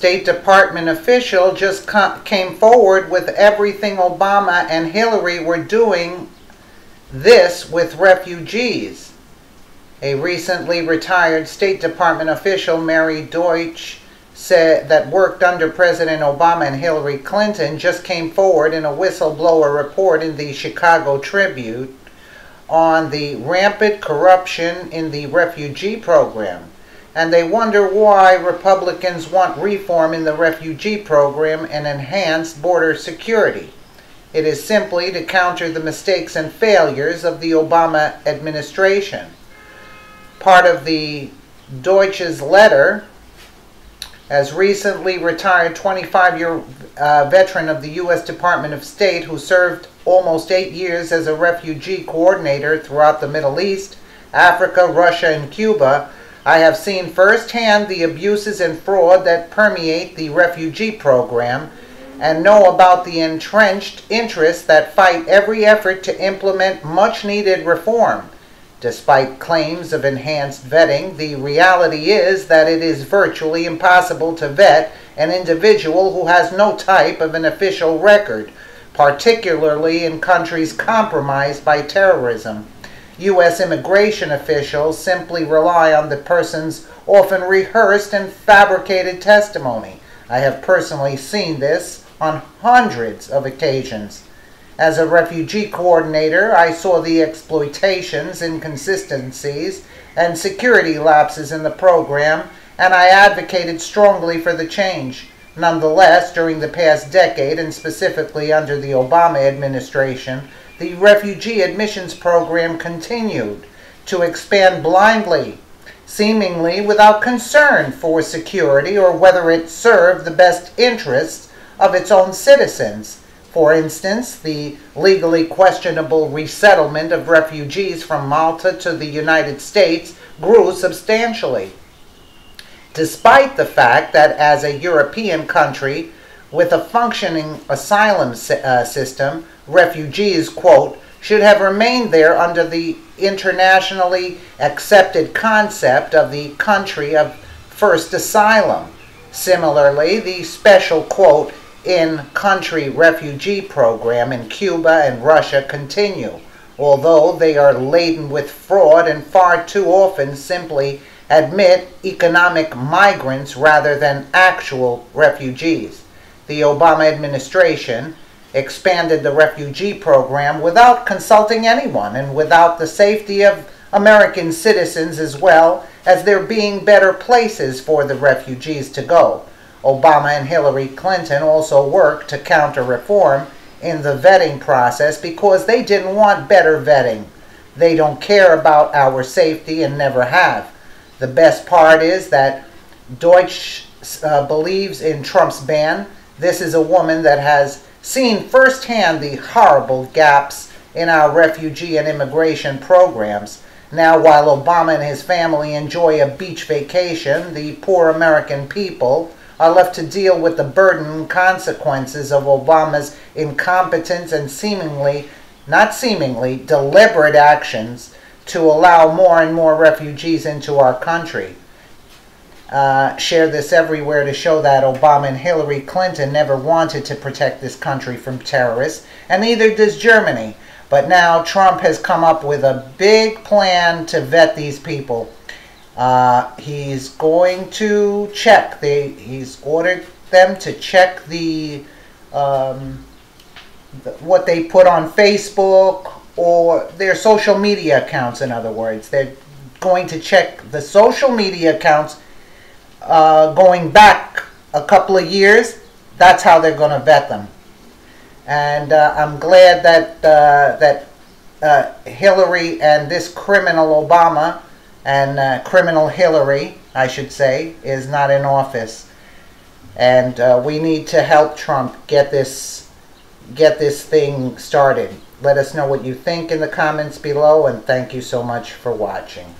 State Department official just came forward with everything Obama and Hillary were doing this with refugees. A recently retired State Department official, Mary Deutsch, said that worked under President Obama and Hillary Clinton, just came forward in a whistleblower report in the Chicago Tribune on the rampant corruption in the refugee program. And they wonder why Republicans want reform in the refugee program and enhanced border security. It is simply to counter the mistakes and failures of the Obama administration. Part of the Deutsch's letter, as recently retired 25-year veteran of the U.S. Department of State who served almost 8 years as a refugee coordinator throughout the Middle East, Africa, Russia, and Cuba, I have seen firsthand the abuses and fraud that permeate the refugee program and know about the entrenched interests that fight every effort to implement much-needed reform. Despite claims of enhanced vetting, the reality is that it is virtually impossible to vet an individual who has no type of an official record, particularly in countries compromised by terrorism. U.S. immigration officials simply rely on the person's often rehearsed and fabricated testimony. I have personally seen this on hundreds of occasions. As a refugee coordinator, I saw the exploitations, inconsistencies, and security lapses in the program, and I advocated strongly for the change. Nonetheless, during the past decade, and specifically under the Obama administration, the refugee admissions program continued to expand blindly, seemingly without concern for security or whether it served the best interests of its own citizens. For instance, the legally questionable resettlement of refugees from Malta to the United States grew substantially, despite the fact that as a European country with a functioning asylum system, refugees, quote, should have remained there under the internationally accepted concept of the country of first asylum. Similarly, the special, quote, in-country refugee program in Cuba and Russia continue, although they are laden with fraud and far too often simply admit economic migrants rather than actual refugees. The Obama administration expanded the refugee program without consulting anyone and without the safety of American citizens, as well as there being better places for the refugees to go. Obama and Hillary Clinton also worked to counter reform in the vetting process because they didn't want better vetting. They don't care about our safety and never have. The best part is that Deutsch believes in Trump's ban. This is a woman that has seen firsthand the horrible gaps in our refugee and immigration programs. Now, while Obama and his family enjoy a beach vacation, the poor American people are left to deal with the burden and consequences of Obama's incompetent and deliberate actions to allow more and more refugees into our country. Share this everywhere to show that Obama and Hillary Clinton never wanted to protect this country from terrorists, and neither does Germany. But now Trump has come up with a big plan to vet these people. He's going to check. He's ordered them to check what they put on Facebook or their social media accounts. In other words, they're going to check the social media accounts going back a couple of years. That's how they're going to vet them. And I'm glad that Hillary and this criminal Obama and criminal Hillary, I should say, is not in office. And we need to help Trump get this thing started. Let us know what you think in the comments below, and thank you so much for watching.